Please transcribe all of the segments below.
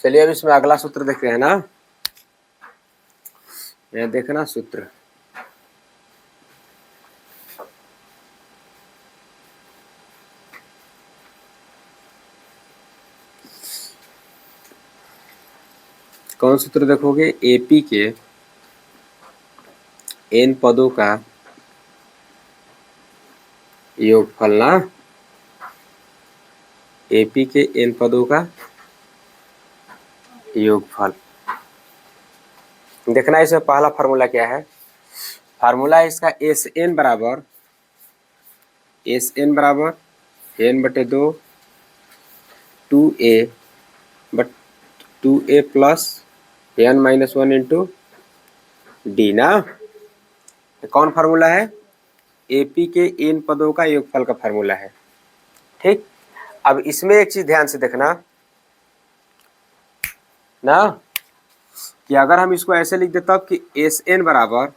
चलिए अब इसमें अगला सूत्र देखते हैं ना। ये देखना सूत्र, कौन सूत्र देखोगे? एपी के एन पदों का योगफल ना, एपी के एन पदों का योगफल। देखना इसमें पहला फार्मूला क्या है। फार्मूला है इसका एस एन बराबर एन बटे 2 2a बट 2a plus N minus 1 into d ना। कौन फार्मूला है? एपी के एन पदों का योगफल का फार्मूला है। ठीक, अब इसमें एक चीज ध्यान से देखना ना, कि अगर हम इसको ऐसे लिख देते तब कि एस एन बराबर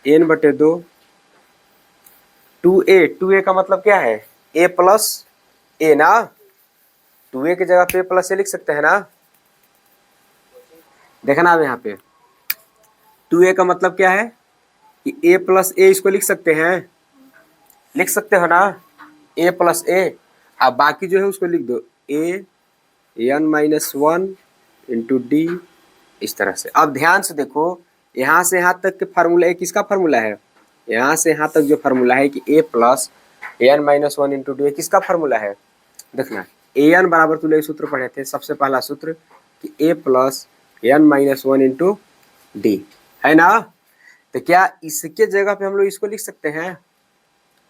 एन बटे 2 2a का मतलब क्या है? a प्लस ए ना, 2a की जगह पे प्लस ए लिख सकते हैं ना। देखना अब यहाँ पे 2a का मतलब क्या है कि a प्लस ए, इसको लिख सकते हैं, लिख सकते हो ना, a प्लस ए। अब बाकी जो है उसको लिख दो a n minus 1 into D, इस तरह से। अब ध्यान से देखो, यहाँ से यहाँ तक के फार्मूला किसका फार्मूला है? यहाँ से यहाँ तक जो फार्मूला है कि a plus N minus 1 into d, किसका फार्मूला है? देखना ए एन बराबर, तुमने सूत्र पढ़े थे सबसे पहला सूत्र कि a plus N minus 1 into d, है ना। तो क्या इसके जगह पे हम लोग इसको लिख सकते हैं?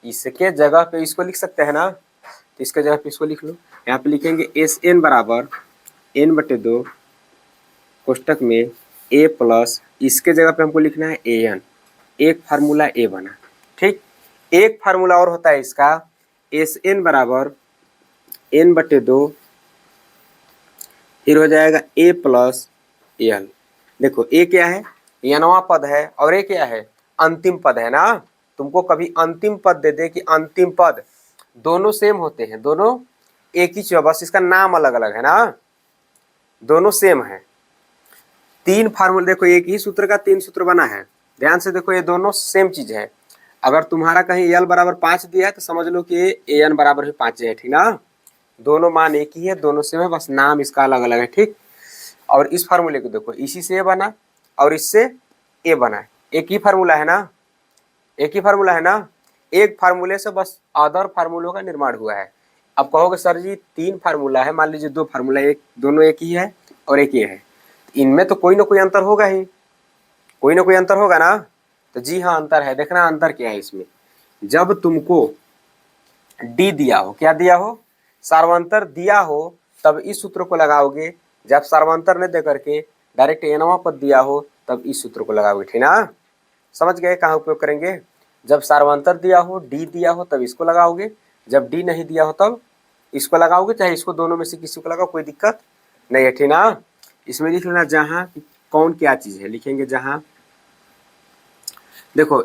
इसके जगह पे इसको लिख सकते हैं ना, तो इसके जगह पे इसको लिख लो। यहाँ पे लिखेंगे एस एन बराबर एन बटे 2 कोष्टक में a प्लस, इसके जगह पे हमको लिखना है ए एन, एक फार्मूला ए बना। ठीक, एक फार्मूला और होता है इसका एस एन बराबर एन बटे 2, फिर हो जाएगा a प्लस एल। देखो ए क्या है? यनवा पद है, और ए क्या है? अंतिम पद है ना। तुमको कभी अंतिम पद दे दे कि अंतिम पद, दोनों सेम होते हैं, दोनों एक ही चीज, बस इसका नाम अलग अलग है ना, दोनों सेम है। तीन फार्मूला, देखो एक ही सूत्र का 3 सूत्र बना है, ध्यान से देखो, ये दोनों सेम चीज है। अगर तुम्हारा कहीं एल बराबर 5 दिया है तो समझ लो कि ए एन बराबर भी 5 है, ठीक ना। दोनों मान एक ही है, दोनों सेम है, बस नाम इसका अलग अलग है। ठीक, और इस फार्मूले को देखो, इसी से ए बना और इससे ए बना, एक ही फार्मूला है ना, एक ही फार्मूला है ना। एक फार्मूले से बस अदर फार्मूलों का निर्माण हुआ है। अब कहोगे सर जी 3 फार्मूला है, मान लीजिए 2 फार्मूला, एक दोनों एक ही है और एक ये है, इनमें तो कोई ना कोई अंतर होगा ही, कोई ना कोई अंतर होगा ना। तो जी हाँ अंतर है। देखना अंतर क्या है इसमें। जब तुमको डी दिया हो, क्या दिया हो? सार्वंतर दिया हो, तब इस सूत्र को लगाओगे। जब सार्वंतर ने दे करके डायरेक्ट एनवा पद दिया हो, तब इस सूत्र को लगाओगे, ठीक ना। समझ गए कहाँ उपयोग करेंगे? जब सार्वंतर दिया हो, डी दिया हो, तब इसको लगाओगे। जब डी नहीं दिया हो तब इसको लगाओगे, चाहे इसको दोनों में से किसी को लगाओ, कोई दिक्कत नहीं है, ठीक ना। इसमें लिख लेना जहाँ कौन क्या चीज है, लिखेंगे जहाँ। देखो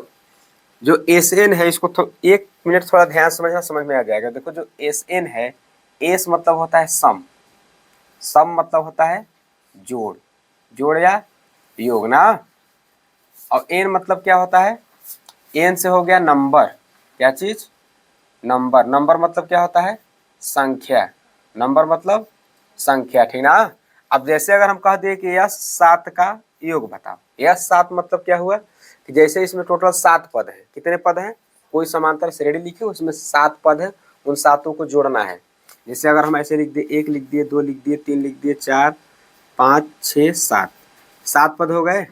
जो एस एन है, इसको एक मिनट थोड़ा ध्यान समझना, समझ में आ जाएगा। देखो जो एस एन है, एस मतलब होता है सम, सम मतलब होता है जोड़, जोड़ या योग ना। और एन मतलब क्या होता है? एन से हो गया नंबर, क्या चीज? नंबर। नंबर मतलब क्या होता है? संख्या। नंबर मतलब संख्या, ठीक ना। अब जैसे अगर हम कह दें कि यह 7 का योग बताओ, यह 7 मतलब क्या हुआ कि जैसे इसमें टोटल 7 पद है, कितने पद हैं? कोई समांतर श्रेणी लिखी, उसमें 7 पद है, उन 7 को जोड़ना है। जैसे अगर हम ऐसे लिख दिए, 1 लिख दिए, 2 लिख दिए, 3 लिख दिए, 4 5 6 7, 7 पद हो गए।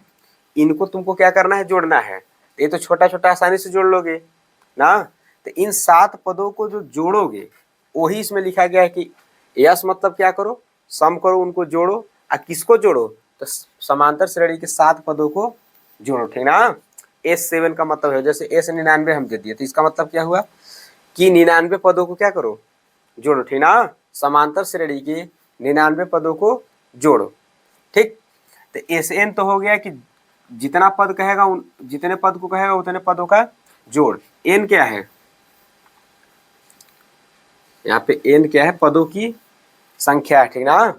इनको तुमको क्या करना है? जोड़ना है। ये तो छोटा छोटा आसानी से जोड़ लोगे ना। तो इन 7 पदों को जो जोड़ोगे, वही इसमें लिखा गया है कि यस मतलब क्या करो? सम करो, उनको जोड़ो। और किसको जोड़ो? तो समांतर श्रेणी के 7 पदों को जोड़ो, ठीक ना। S7 का मतलब है, जैसे S 99 हम दे दिए, तो इसका मतलब क्या हुआ कि 99 पदों को क्या करो? जोड़ो, ठीक ना। समांतर श्रेणी के 99 पदों को जोड़ो। ठीक, तो SN तो हो गया कि जितना पद कहेगा, जितने पद को कहेगा उतने पदों का जोड़। एन क्या है? यहाँ पे एन क्या है? पदों की संख्या है, ठीक ना।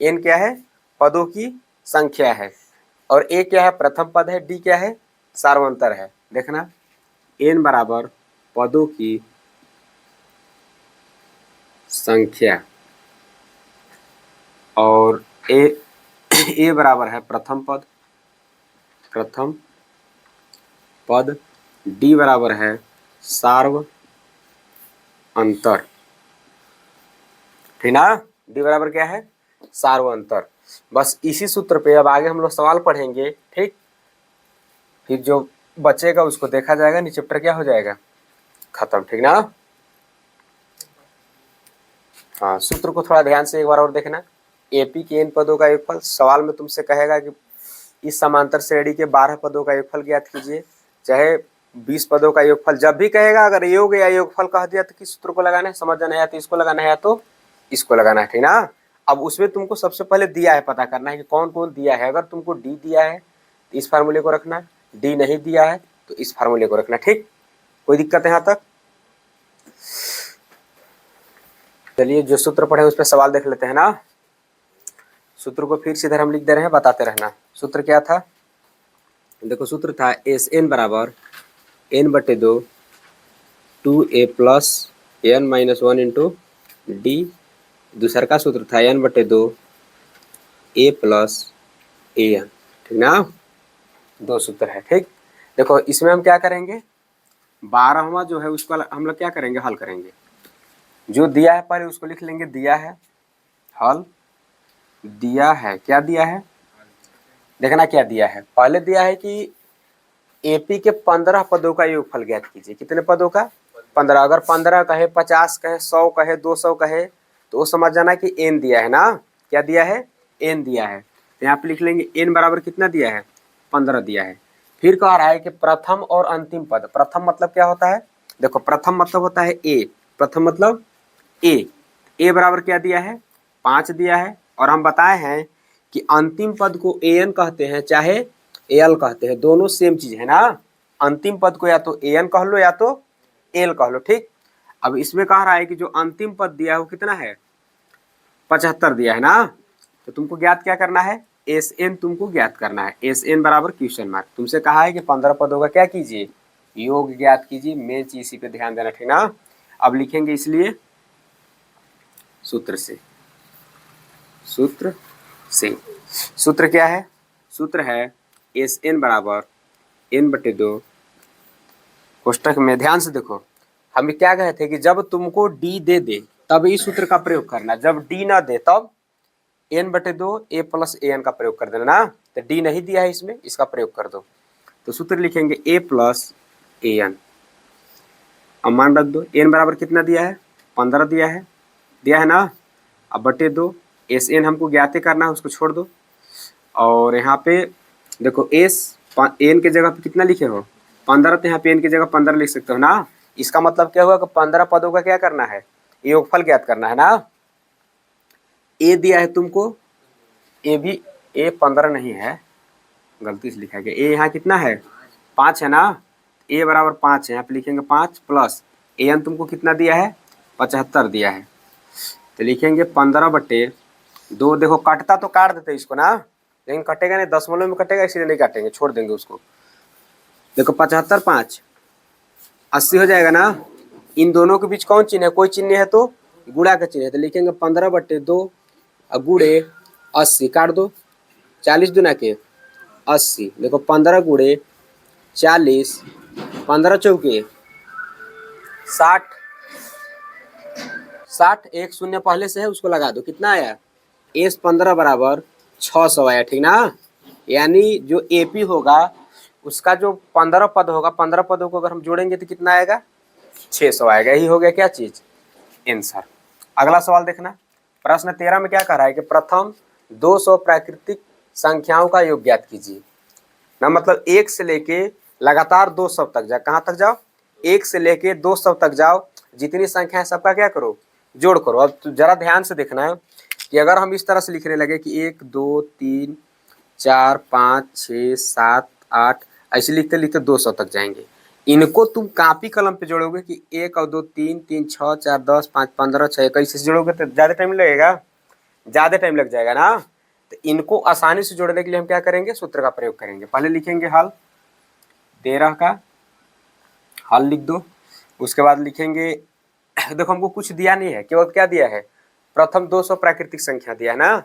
n क्या है, पदों की संख्या है, और a क्या है, प्रथम पद है, d क्या है, सार्वंतर है। देखना n बराबर पदों की संख्या और a बराबर है प्रथम पद, d बराबर है सार्व अंतर, ठीक ना। d बराबर क्या है, सार्व अंतर। बस इसी सूत्र पे अब आगे हम लोग सवाल पढ़ेंगे, ठीक। फिर जो बचेगा उसको देखा जाएगा, नी चैप्टर क्या हो जाएगा, खत्म, ठीक ना। हाँ, सूत्र को थोड़ा ध्यान से एक बार और देखना। एपी के n पदों का योगफल, सवाल में तुमसे कहेगा कि इस समांतर श्रेणी के 12 पदों का योगफल ज्ञात कीजिए, चाहे 20 पदों का योगफल, जब भी कहेगा अगर योग या योगफल कह दिया तो किस सूत्र को लगाना है, समझ जाना है, तो इसको लगाना है तो इसको लगाना है, ठीक ना। अब उसमें तुमको सबसे पहले दिया है, पता करना है कि कौन कौन दिया है। अगर तुमको डी दिया है तो इस फार्मूले को रखना, डी नहीं दिया है तो इस फार्मूले को रखना, ठीक। कोई दिक्कत है यहाँ तक? चलिए जो सूत्र पढ़े उस पर सवाल देख लेते हैं ना। सूत्र को फिर से इधर हम लिख दे रहे हैं, बताते रहना। सूत्र क्या था, देखो सूत्र था एस एन बराबर n/2 2a plus n minus 1 into D. दूसरा का सूत्र था n/2 a प्लस an, ठीक ना। दो सूत्र है, ठीक। देखो इसमें हम क्या करेंगे, 12वां जो है उसको हम लोग क्या करेंगे, हल करेंगे। जो दिया है पहले उसको लिख लेंगे, दिया है हल, दिया है क्या दिया है, देखना क्या दिया है। पहले दिया है कि एपी के 15 पदों का योगफल ज्ञात कीजिए। कितने पदों का, 15। अगर 15 कहे, 50 कहे, 100 कहे, 200 कहे तो वो समझ जाना कि n दिया है ना। क्या दिया है, n दिया है। तो यहाँ पे लिख लेंगे n बराबर कितना दिया है, 15 दिया है। फिर कह रहा है कि प्रथम और अंतिम पद। प्रथम मतलब क्या होता है, देखो प्रथम मतलब होता है a, प्रथम मतलब a बराबर क्या दिया है, 5 दिया है। और हम बताए हैं कि अंतिम पद को an कहते हैं चाहे al कहते हैं, दोनों सेम चीज है ना। अंतिम पद को या तो an कह लो या तो l कह लो, ठीक। अब इसमें कह रहा है कि जो अंतिम पद दिया है वो कितना है, 75 दिया है ना। तो तुमको ज्ञात क्या करना है, एस एन तुमको ज्ञात करना है। एस एन बराबर क्वेश्चन मार्क। तुमसे कहा है कि 15 पदों का क्या कीजिए, योग ज्ञात कीजिए। मेन चीज इसी पे ध्यान देना, ठीक ना। अब लिखेंगे इसलिए सूत्र से, सूत्र क्या है, सूत्र है एस एन बराबर n/2, कोष्टक में ध्यान से देखो, हम क्या कहे थे कि जब तुमको डी दे दे तब इस सूत्र का प्रयोग करना, जब डी ना दे तब n/2 a प्लस an का प्रयोग कर देना ना। तो डी नहीं दिया है इसमें, इसका प्रयोग कर दो। तो सूत्र लिखेंगे a प्लस an, अब मान रख दो। n बराबर कितना दिया है, 15 दिया है ना। अब बटे 2, एस एन हमको ज्ञात करना है, उसको छोड़ दो। और यहाँ पे देखो एस एन के जगह पे कितना लिखे हो, 15, तो यहाँ पे एन की जगह 15 लिख सकते हो ना। इसका मतलब क्या हुआ कि 15 पदों का क्या करना है, योगफल ज्ञात करना है ना। ए दिया है तुमको, ए भी ए 15 नहीं है, गलती से लिखा गया। ए यहाँ कितना है, 5 है ना। ए बराबर 5 है, यहाँ पे लिखेंगे 5 प्लस एन तुमको कितना दिया है, 75 दिया है। तो लिखेंगे 15/2। देखो कटता तो काट देते इसको ना, लेकिन कटेगा नहीं, दशमलव में कटेगा, इसलिए नहीं काटेंगे, छोड़ देंगे उसको। देखो 75 5 80 हो जाएगा ना। इन दोनों के बीच कौन चिन्ह है, कोई चिन्ह है तो गुणा का चिन्ह है। तो लिखेंगे 15/2 गुणे 80, काट दो, 40 दूना के 80। देखो 15 गुणे 40, 15 चौके 60, 60, एक शून्य पहले से है उसको लगा दो, कितना आया, एस 15 बराबर 600 आया, ठीक ना। यानी जो एपी होगा उसका जो 15 पद होगा, 15 पदों को अगर हम जोड़ेंगे तो कितना आएगा, 600 आएगा। यही हो गया क्या चीज, आंसर। अगला सवाल देखना, प्रश्न 13 में क्या कह रहा है कि प्रथम 200 प्राकृतिक संख्याओं का योग ज्ञात कीजिए ना। मतलब 1 से लेके लगातार 200 तक जाओ, कहाँ तक जाओ, 1 से लेके 200 तक जाओ, जितनी संख्या है सबका क्या करो, जोड़ करो। अब तो जरा ध्यान से देखना है कि अगर हम इस तरह से लिखने लगे कि 1 2 3 4 5 6 7 8, ऐसे लिखते लिखते 200 तक जाएंगे। इनको तुम कापी कलम पे जोड़ोगे कि 1 और 2 3 3 6 4 10 5 15 6, कैसे जोड़ोगे तो ज़्यादा टाइम लगेगा। ज्यादा टाइम लग जाएगा ना। तो इनको आसानी से जोड़ने के लिए हम क्या करेंगे, सूत्र का प्रयोग करेंगे। पहले लिखेंगे हल, 13 का हल लिख दो। उसके बाद लिखेंगे देखो हमको कुछ दिया नहीं है, केवल क्या दिया है, प्रथम 200 प्राकृतिक संख्या दिया है ना।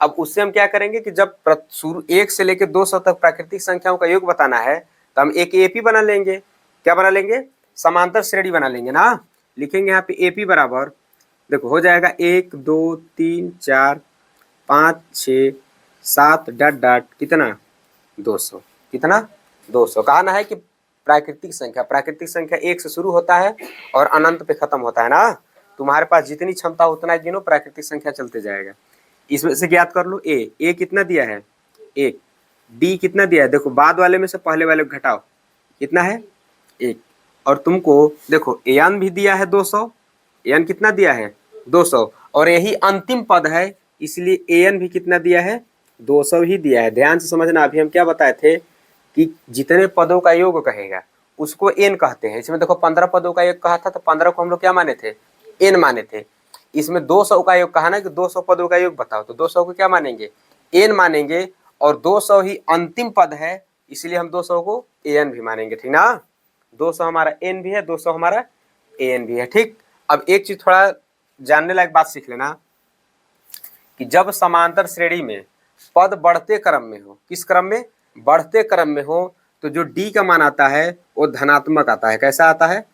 अब उससे हम क्या करेंगे कि जब शुरू 1 से लेकर 200 तक प्राकृतिक संख्याओं का योग बताना है तो हम एक एपी बना लेंगे। क्या बना लेंगे, समांतर श्रेणी बना लेंगे ना। लिखेंगे यहाँ पे एपी बराबर, देखो हो जाएगा 1 2 3 4 5 6 7 डॉट डॉट कितना 200, कितना 200। कहना है कि प्राकृतिक संख्या 1 से शुरू होता है और अनंत पे खत्म होता है ना। तुम्हारे पास जितनी क्षमता उतना गिनो, प्राकृतिक संख्या चलते जाएगा। इसमें से ज्ञात कर लो ए कितना दिया है 1, डी कितना दिया है, देखो बाद वाले में से पहले वाले को घटाओ, कितना है 1। और तुमको देखो एन भी दिया है 200, एन कितना दिया है 200, और यही अंतिम पद है इसलिए एन भी कितना दिया है 200 ही दिया है। ध्यान से समझना, अभी हम क्या बताए थे कि जितने पदों का योग कहेगा उसको एन कहते हैं। इसमें देखो 15 पदों का योग कहा था तो 15 को हम लोग क्या माने थे, एन माने थे। इसमें 200 का योग कहा ना कि 200 पदों का योग बताओ, तो 200 को क्या मानेंगे, एन मानेंगे। और 200 ही अंतिम पद है इसलिए हम 200 को एन भी मानेंगे, ठीक ना। 200 हमारा एन भी है, 200 हमारा एन भी है, ठीक। अब एक चीज थोड़ा जानने लायक बात सीख लेना कि जब समांतर श्रेणी में पद बढ़ते क्रम में हो, किस क्रम में, बढ़ते क्रम में हो, तो जो डी का मान आता है वो धनात्मक आता है। कैसा आता है,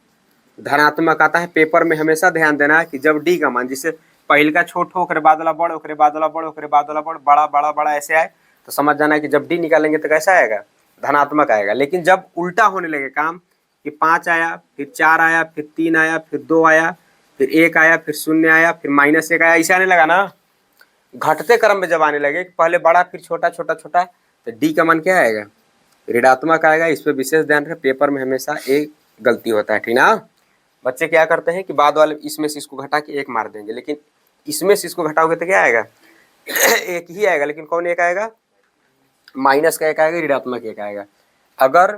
धनात्मक आता है। पेपर में हमेशा ध्यान देना है कि जब डी का मान, जिससे पहले का छोट हो ओकरे बाद वाला बड़, ओकरे बाद वाला बड़, ओकरे बाद वाला बड़, बड़ा बड़ा बड़ा ऐसे आए तो समझ जाना है कि जब डी निकालेंगे तो कैसा आएगा, धनात्मक आएगा। लेकिन जब उल्टा होने लगे काम कि 5 आया, फिर 4 आया, फिर 3 आया, फिर 2 आया, फिर 1 आया, फिर 0 आया, फिर -1 आया, ऐसे आने लगा ना, घटते क्रम में जब आने लगे, पहले बड़ा फिर छोटा छोटा छोटा, तो डी का मान क्या आएगा, ऋणात्मक आएगा। इस पर विशेष ध्यान रखें, पेपर में हमेशा एक गलती होता है, ठीक ना। बच्चे क्या करते हैं कि बाद वाले इसमें से इसको घटा के 1 मार देंगे, लेकिन इसमें से इसको घटाओगे तो क्या आएगा एक ही आएगा, लेकिन कौन एक आएगा, माइनस का 1 आएगा, ऋणात्मक 1 आएगा। अगर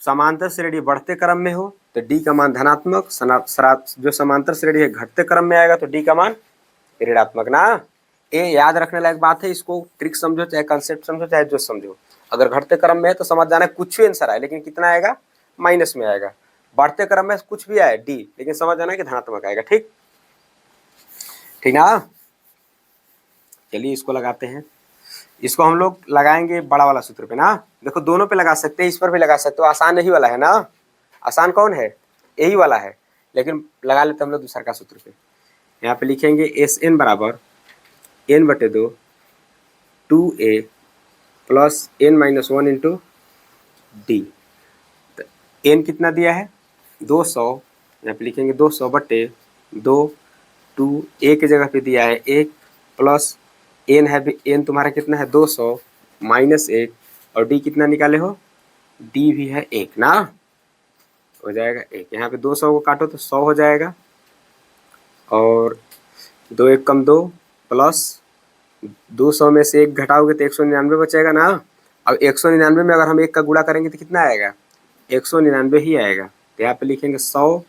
समांतर श्रेणी बढ़ते क्रम में हो तो डी का मान धनात्मक, जो समांतर श्रेणी है घटते क्रम में आएगा तो डी का मान ऋणात्मक ना। ये याद रखने लायक बात है, इसको ट्रिक समझो चाहे कंसेप्ट समझो चाहे जो समझो। अगर घटते क्रम में है तो समझ जाना कुछ भी आंसर आए लेकिन कितना आएगा, माइनस में आएगा। बढ़ते क्रम में कुछ भी आए डी, लेकिन समझ जाना कि धनात्मक आएगा, ठीक ठीक ना। चलिए इसको लगाते हैं, इसको हम लोग लगाएंगे बड़ा वाला सूत्र पे ना। देखो दोनों पे लगा सकते हैं, इस पर भी लगा सकते हो, आसान यही वाला है ना। आसान कौन है, यही वाला है, लेकिन लगा लेते हम लोग दूसरा का सूत्र पे। यहाँ पे लिखेंगे एस एन बराबर n/2 2a plus n-1 into D. तो n कितना दिया है 200, यहाँ पे लिखेंगे 200/2, 2 a की जगह पे दिया है 1 प्लस n है, n तुम्हारा कितना है 200 -1, और d कितना निकाले हो, d भी है 1 ना, हो जाएगा 1। यहाँ पे 200 को काटो तो 100 हो जाएगा, और 2 1 कम 2 प्लस 200 में से 1 घटाओगे तो 199 बचेगा ना। अब 199 में अगर हम 1 का गुणा करेंगे तो कितना आएगा, 199 ही आएगा। तो यहाँ पे लिखेंगे 100,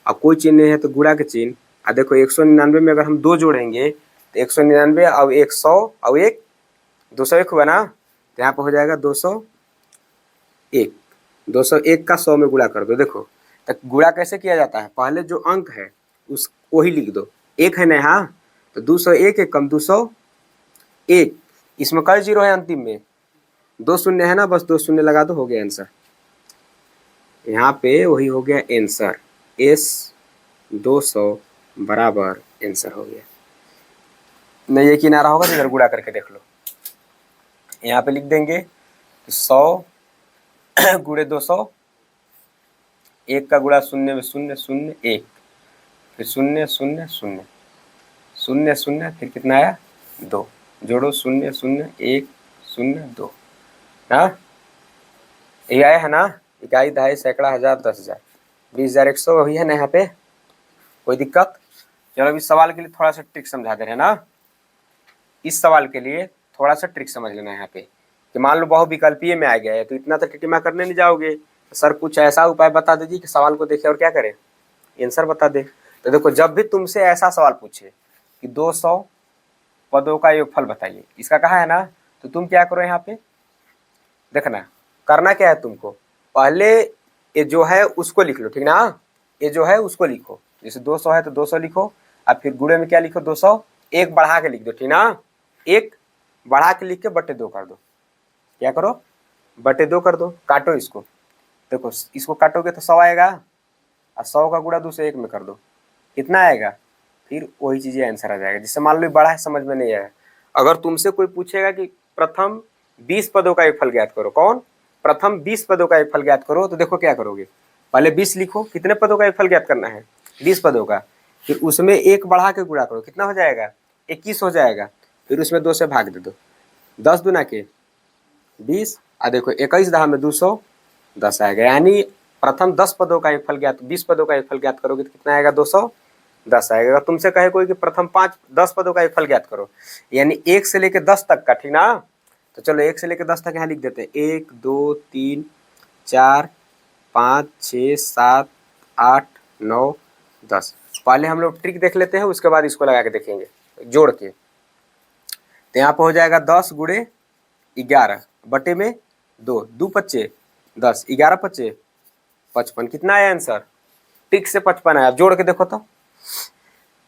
अब कोई चिन्ह नहीं है तो गुणा के चिन्ह, और देखो 199 में अगर हम 2 जोड़ेंगे तो 199 अब 100 और 1 201 हुआ ना, तो यहाँ पर हो जाएगा 201। 201 का 100 में गुणा कर दो। देखो तो गुणा कैसे किया जाता है, पहले जो अंक है उस वही लिख दो, 1 है ना यहाँ, तो 201 1 कम 201, इसमें कई जीरो है अंतिम में, 2 शून्य है ना, बस 2 शून्य लगा दो, हो गया आंसर। यहाँ पे वही हो गया आंसर, S 200 बराबर आंसर हो गया। नहीं ये किनारा होगा तो इधर गुणा करके देख लो, यहाँ पे लिख देंगे 100 गुणे 200, 1 का गुणा 0 में 0 0 1, फिर 0 0 0 0 0, फिर कितना आया 2, जोड़ो 0 0 1 0 2 ना, ये आया है ना, इकाई दहाई सैकड़ा हजार 10,000 20,000 100 वही है ना। यहाँ पे कोई दिक्कत, चलो अभी सवाल के लिए थोड़ा सा ट्रिक समझा दे रहे हैं ना। इस सवाल के लिए थोड़ा सा ट्रिक समझ लेना है यहाँ पे कि मान लो बहुविकल्पीय में आ गया है तो इतना तो टिटिमा करने नहीं जाओगे, तो सर कुछ ऐसा उपाय बता दीजिए कि सवाल को देखे और क्या करे, आंसर बता दे। तो देखो जब भी तुमसे ऐसा सवाल पूछे कि 200 पदों का योगफल बताइए। इसका कहा है ना, तो तुम क्या करो यहाँ पे देखना, करना क्या है तुमको, पहले ये जो है उसको लिख लो, ठीक ना, ये जो है उसको लिखो, जैसे 200 है तो 200 लिखो, अब फिर गुणे में क्या लिखो 200, एक बढ़ा के लिख दो, ठीक ना, एक बढ़ा के लिख के बटे 2 कर दो, क्या करो बटे 2 कर दो, काटो इसको, देखो इसको काटोगे तो 100 आएगा, और 100 का गुणा 2 से 1 में कर दो, कितना आएगा, फिर वही चीज़ें आंसर आ जाएगा। जिससे मान लो बड़ा है समझ में नहीं आया, अगर तुमसे कोई पूछेगा कि प्रथम 20 पदों का योगफल ज्ञात करो, कौन प्रथम 20 पदों का योगफल ज्ञात करो, तो देखो क्या करोगे, पहले 20 लिखो, कितने पदों का योगफल ज्ञात करना है 20 पदों का, फिर उसमें एक बढ़ा के गुणा करो, कितना हो जाएगा 21 हो जाएगा, फिर उसमें 2 से भाग दे दो, 10 दूना के 20, देखो 21 दहा में 210 आएगा, यानी प्रथम 10 पदों का योगफल ज्ञात 20 पदों का योगफल ज्ञात करोगे तो कितना आएगा 210 आएगा। अगर तुमसे कहे कोई कि प्रथम 10 पदों का योगफल ज्ञात करो, यानी 1 से लेकर 10 तक का, ठीक ना, तो चलो 1 से लेकर 10 तक यहाँ लिख देते हैं, 1 2 3 4 5 6 7 8 9 10। पहले हम लोग ट्रिक देख लेते हैं, उसके बाद इसको लगा के देखेंगे जोड़ के, तो यहाँ पर हो जाएगा 10 गुणे 11 बटे में 2, 2 पच्चे 10, 11 पच्चे 55, कितना आया आंसर, ट्रिक से 55 आया। जोड़ के देखो तो,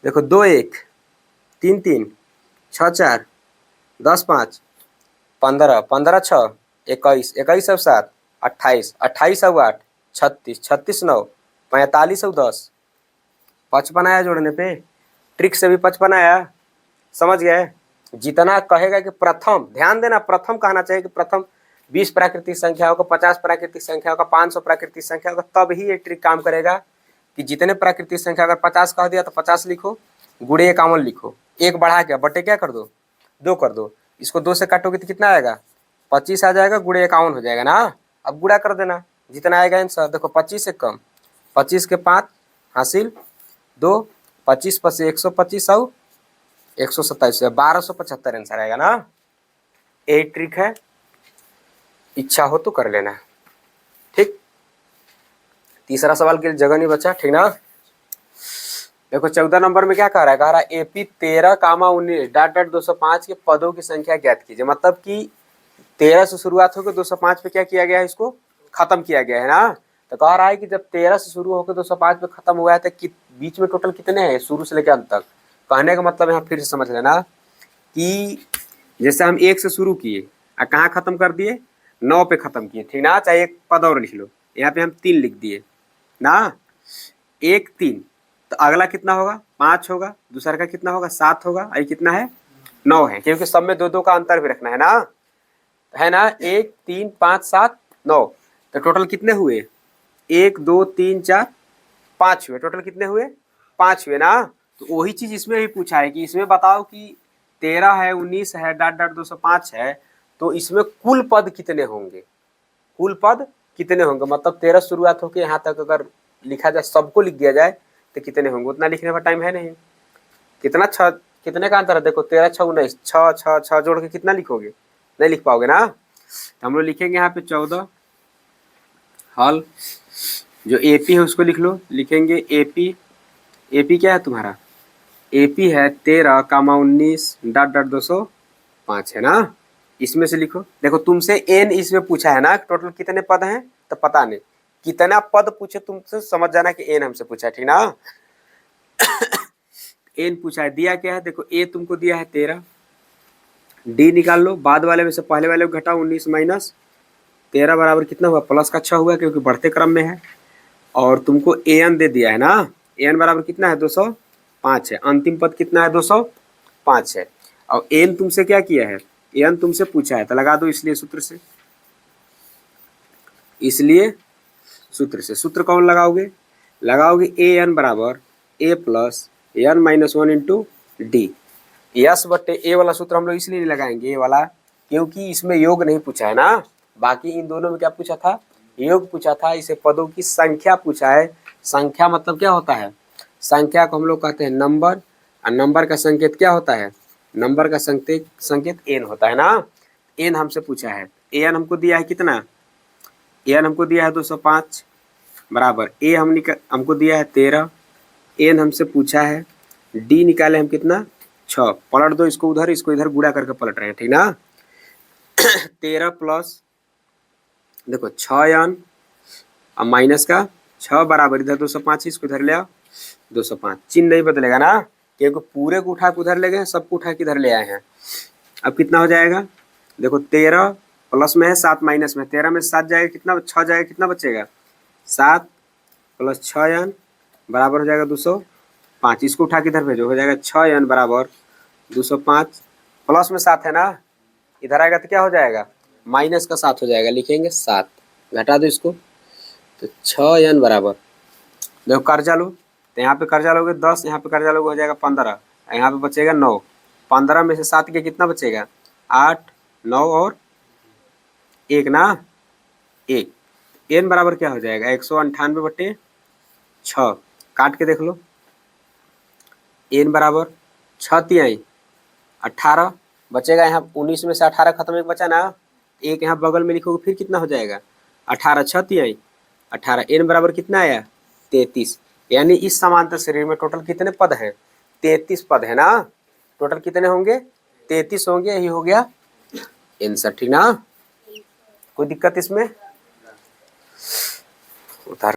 देखो 2 1 3 3 6 4 10 5 15 15 6 21 21 और 7 28 28 और 8 36 36 9 45 और 10 55 आया जोड़ने पे, ट्रिक से भी 55 आया, समझ गए। जितना कहेगा कि प्रथम, ध्यान देना प्रथम कहना चाहिए कि प्रथम 20 प्राकृतिक संख्या होगा, 50 प्राकृतिक संख्या होगा, 500 प्राकृतिक संख्या होगा, तब ही ये ट्रिक काम करेगा कि जितने प्राकृतिक संख्या, अगर 50 कह दिया तो 50 लिखो, गुणे 51 लिखो, एक बढ़ा के बटे क्या कर दो 2 कर दो, इसको 2 से काटोगे तो कितना आएगा 25 आ जाएगा, गुणे 51 हो जाएगा ना। अब गुणा कर देना, जितना आएगा आंसर, देखो 25 से कम 25 के 5 हासिल 2, 25 पर से 125 और 127 से 1275 आंसर आएगा ना। यही ट्रिक है, इच्छा हो तो कर लेना, ठीक। तीसरा सवाल के लिए जगह नहीं बचा, ठीक ना। देखो 14 नंबर में क्या कह रहा है, एपी 13, 19 डॉट डॉट 205 के पदों की संख्या ज्ञात कीजिए, मतलब कि 13 से शुरुआत होकर 205 पे क्या किया गया है, इसको खत्म किया गया है ना। तो कह रहा है कि जब 13 से शुरू होकर 205 पे खत्म हुआ है तो बीच में टोटल कितने हैं शुरू से लेकर अंत तक। कहने का मतलब यहाँ फिर से समझ लेना कि जैसे हम 1 से शुरू किए और कहाँ खत्म कर दिए 9 पे खत्म किए, ठीक ना, चाहे एक पद और लिख लो, यहाँ पे हम 3 लिख दिए ना, 1 3, तो अगला कितना होगा 5 होगा, दूसरा का कितना होगा 7 होगा, और कितना है 9 है, क्योंकि सब में 2 2 का अंतर भी रखना है ना, 1 3 5 7 9, तो टोटल कितने हुए 1 2 3 4 5 हुए, टोटल कितने हुए 5 हुए ना। तो वही चीज इसमें भी पूछा है कि इसमें बताओ कि 13 है 19 है डॉट डॉट 205 है, तो इसमें कुल पद कितने होंगे, कुल पद कितने होंगे, मतलब 13 शुरुआत होकर यहाँ तक अगर लिखा जाए, सबको लिख दिया जाए तो कितने होंगे, उतना लिखने का टाइम है नहीं। कितना कितने का अंतर है, देखो 13 6 19, 6 6 6 जोड़ के कितना लिखोगे, नहीं लिख पाओगे ना। तो हम लोग लिखेंगे यहाँ पे 14, हल जो एपी है उसको लिख लो, लिखेंगे एपी क्या है तुम्हारा, एपी है 13, 19 डॉट डॉट 205 है ना, इसमें से लिखो। देखो तुमसे एन इसमें पूछा है ना, टोटल कितने पद हैं, तो पता नहीं कितना पद पूछे तुमसे, समझ जाना कि एन हमसे पूछा है, ठीक ना। एन पूछा है, दिया क्या है, देखो ए तुमको दिया है 13, डी निकाल लो, बाद वाले में से पहले वाले को घटाओ, 19 माइनस 13 बराबर कितना हुआ, प्लस का 6 हुआ क्योंकि बढ़ते क्रम में है, और तुमको एन दे दिया है ना, एन बराबर कितना है 205 है, अंतिम पद कितना है 205 है, और एन तुमसे क्या किया है, एन तुमसे पूछा है तो लगा दो इसलिए सूत्र से, इसलिए सूत्र कौन लगाओगे, ए एन बराबर A plus N minus 1 into D, S बटे ए वाला सूत्र हम लोग इसलिए नहीं लगाएंगे ए वाला क्योंकि इसमें योग नहीं पूछा है ना, बाकी इन दोनों में क्या पूछा था, योग पूछा था, इसे पदों की संख्या पूछा है। संख्या मतलब क्या होता है, संख्या को हम लोग कहते हैं नंबर, और नंबर का संकेत क्या होता है, नंबर का संकेत एन होता है ना। एन हमसे पूछा है, एन हमको दिया है कितना, एन हमको दिया है 205 बराबर ए हमको दिया है 13, एन हमसे पूछा है, डी निकाले हम कितना 6 पलट दो इसको उधर, इसको इधर गुणा करके पलट रहे हैं, ठीक ना। 13 प्लस देखो 6n अब माइनस का 6 बराबर इधर 205, इसको इधर ले आओ 205, चिन्ह नहीं बदलेगा ना, क्योंकि पूरे को उठा के उधर ले गए, सबको उठा के इधर ले आए हैं। अब कितना हो जाएगा, देखो 13 प्लस में है 7 माइनस में, 13 में 7 जाएगा कितना, 6 जाएगा कितना बचेगा 7 प्लस 6n बराबर हो जाएगा 205, इसको उठा के इधर भेजो, हो जाएगा 6n बराबर 205, प्लस में 7 है ना, इधर आएगा तो क्या हो जाएगा माइनस का 7 हो जाएगा, लिखेंगे 7, घटा दो इसको, तो 6n बराबर देखो कर्जा लो, तो यहाँ पे कर्जा लोगे 10, यहाँ पे कर्जा लोगे हो जाएगा 15, यहाँ पे बचेगा 9, 15 में से 7 के कितना बचेगा 8, 9 और 1 ना 1, n बराबर क्या हो जाएगा 198/6, काट के देख लो, n बराबर 6 तिहाई 18 बचेगा, यहाँ 19 में से 18 खत्म एक बचा ना, एक यहाँ बगल में लिखोगे फिर कितना हो जाएगा 18 6 तिहाई 18, n बराबर कितना आया 33, यानी इस समांतर शरीर में टोटल कितने पद हैं 33 पद है ना, टोटल कितने होंगे 33 होंगे, यही हो गया आंसर, ठीक ना। कोई दिक्कत इसमें उतार